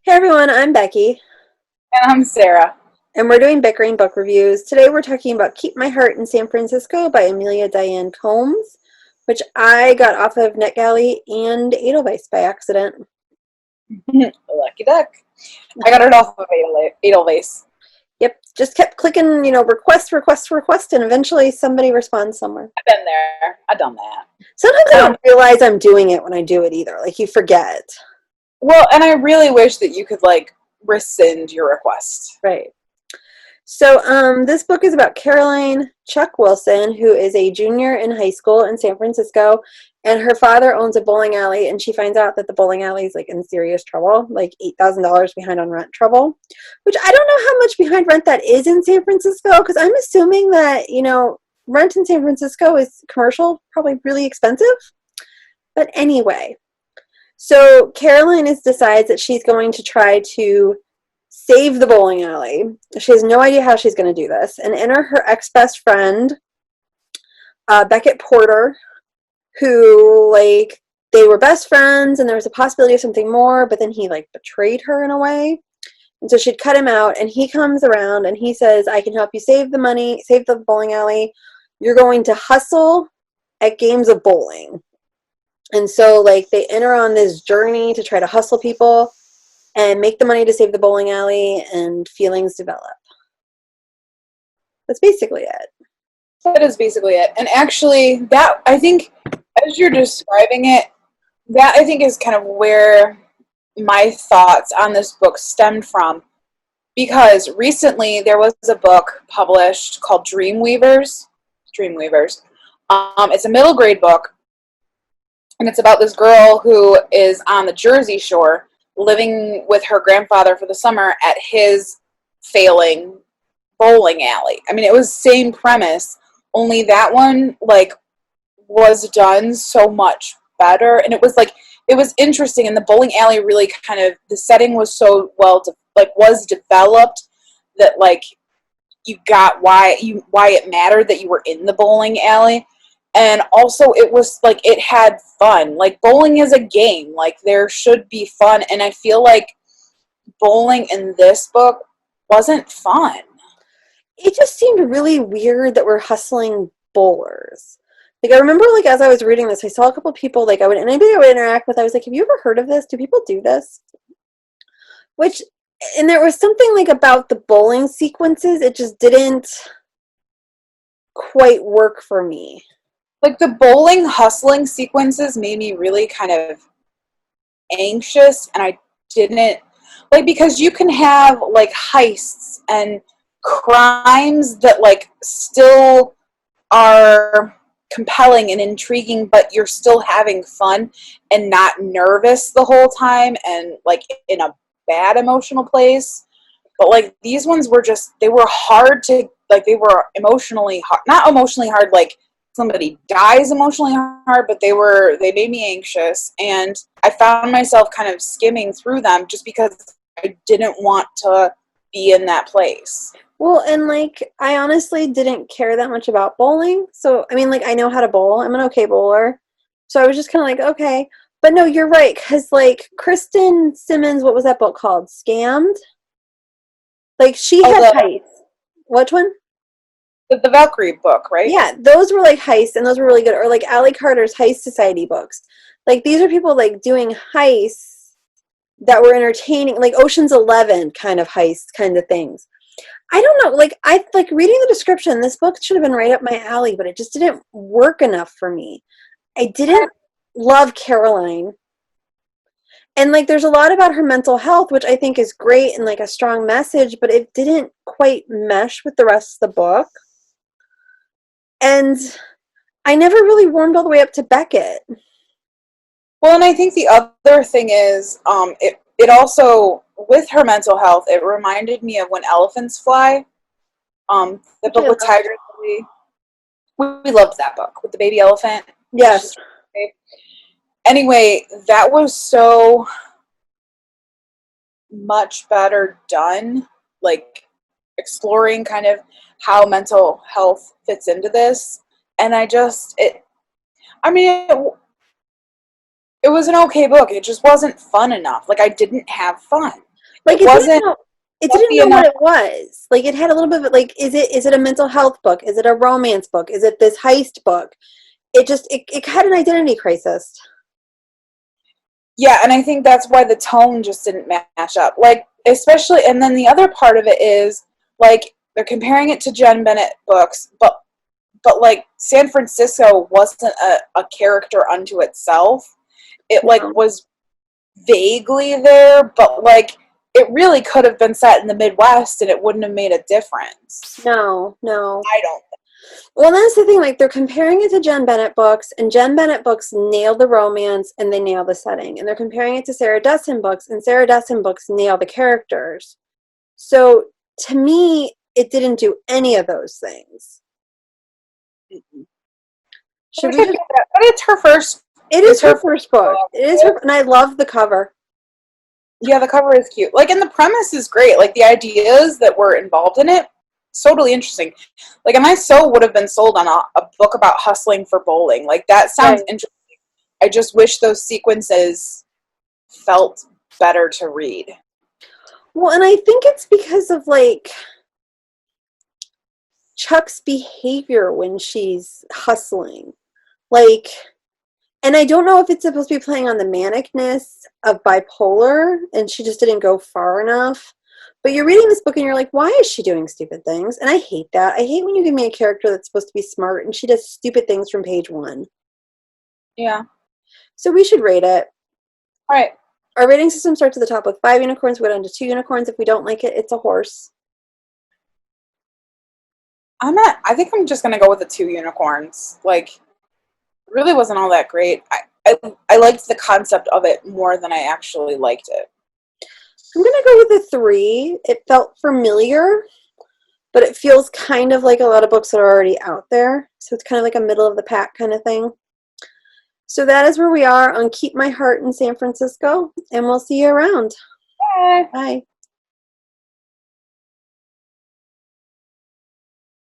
Hey everyone, I'm Becky, And I'm Sarah. and we're doing Bickering book reviews. Today we're talking about Keep My Heart in San Francisco by Amelia Diane Coombs, which I got off of NetGalley and Edelweiss by accident. Lucky duck. I got it off of Edelweiss. Yep, just kept clicking, request, request, request, and eventually somebody responds somewhere. I've been there. I've done that. Sometimes I Um, don't realize I'm doing it when I do it either. Like you forget. well, and I really wish that you could rescind your request. Right. So, this book is about Caroline Chuck Wilson, who is a junior in high school in San Francisco, and her father owns a bowling alley, and she finds out that the bowling alley is like in serious trouble, like $8,000 behind on rent trouble, which I don't know how much behind rent that is in San Francisco, because I'm assuming that, rent in San Francisco is commercial, probably really expensive. But anyway, so Caroline decides that she's going to try to save the bowling alley. She has no idea how she's going to do this. And enter her ex-best friend, Beckett Porter, who, they were best friends and there was a possibility of something more, but then he, betrayed her in a way. And so she'd cut him out, and he comes around and he says, I can help you save the money, save the bowling alley. You're going to hustle at games of bowling. And so, they enter on this journey to try to hustle people and make the money to save the bowling alley, and feelings develop. That's basically it. That is basically it. And actually, that, I think, as you're describing it, that I think is kind of where my thoughts on this book stemmed from. Because recently there was a book published called Dreamweavers. Dreamweavers. It's a middle grade book, and it's about this girl who is on the Jersey Shore living with her grandfather for the summer at his failing bowling alley. I mean, it was same premise, only that one was done so much better, and it was interesting, and the bowling alley really kind of, the setting was so was developed that you got why it mattered that you were in the bowling alley. And also it was it had fun. Bowling is a game. There should be fun, and I feel like bowling in this book wasn't fun. It just seemed really weird that we're hustling bowlers. I remember, as I was reading this, I saw a couple people, anybody I would interact with, I was like, have you ever heard of this? Do people do this? Which, and there was something, about the bowling sequences, it just didn't quite work for me. The bowling hustling sequences made me really kind of anxious, and I didn't because you can have heists and crimes that still are compelling and intriguing, but you're still having fun and not nervous the whole time and in a bad emotional place. But these ones were just, they were hard to, they were emotionally hard, not emotionally hard somebody dies emotionally hard, but they made me anxious, and I found myself kind of skimming through them just because I didn't want to be in that place. Well, and I honestly didn't care that much about bowling. So, I mean, I know how to bowl. I'm an okay bowler. So I was just kind of okay. But no, you're right. Because, Kristen Simmons, what was that book called? Scammed? She Oh, had heists. Which one? the Valkyrie book, right? Yeah, those were heists, and those were really good. Or Allie Carter's Heist Society books. These are people doing heists that were entertaining, Ocean's 11 kind of heist kind of things. I don't know, I reading the description, this book should have been right up my alley, but it just didn't work enough for me. I didn't love Caroline. And there's a lot about her mental health, which I think is great and a strong message, but it didn't quite mesh with the rest of the book. And I never really warmed all the way up to Beckett. Well, and I think the other thing is, it also, with her mental health, it reminded me of When Elephants Fly, the book with Tiger Lily. We loved that book with the baby elephant. Yes. Anyway, that was so much better done, exploring kind of how mental health fits into this. And it was an okay book. It just wasn't fun enough. I didn't have fun. Like It it didn't wasn't know. It didn't fluffy know what enough. it was. Like it had a little bit of like, is it a mental health book? Is it a romance book? Is it this heist book? It had an identity crisis. Yeah, and I think that's why the tone just didn't match up. Like, especially, and then the other part of it is like they're comparing it to Jen Bennett books, but like San Francisco wasn't a character unto itself. It like No, was vaguely there, but like it really could have been set in the Midwest and it wouldn't have made a difference. no. I don't. Well, that's the thing. Like they're comparing it to Jen Bennett books, and Jen Bennett books nail the romance and they nail the setting. And they're comparing it to Sarah Dessen books, and Sarah Dessen books nail the characters. So to me, it didn't do any of those things. Should we just? But it's her first. It is It's her her first book. It is her, and I love the cover. Yeah, the cover is cute. Like, and the premise is great. Like, the ideas that were involved in it, totally interesting. Like, and I so would have been sold on a book about hustling for bowling. Like, that sounds Right. interesting. I just wish those sequences felt better to read. Well, and I think it's because of like Chuck's behavior when she's hustling. Like, and I don't know if it's supposed to be playing on the manicness of bipolar and she just didn't go far enough. But you're reading this book and you're like, why is she doing stupid things? And I hate that. I hate when you give me a character that's supposed to be smart and she does stupid things from page one. Yeah. So we should rate it. All right. Our rating system starts at the top with 5 unicorns. We go down to 2 unicorns. If we don't like it, it's a horse. I think I'm just gonna go with the 2 unicorns. Like, it really wasn't all that great. I liked the concept of it more than I actually liked it. I'm going to go with a 3. It felt familiar, but it feels kind of like a lot of books that are already out there. So it's kind of like a middle of the pack kind of thing. So that is where we are on Keep My Heart in San Francisco, and we'll see you around. Bye. Bye.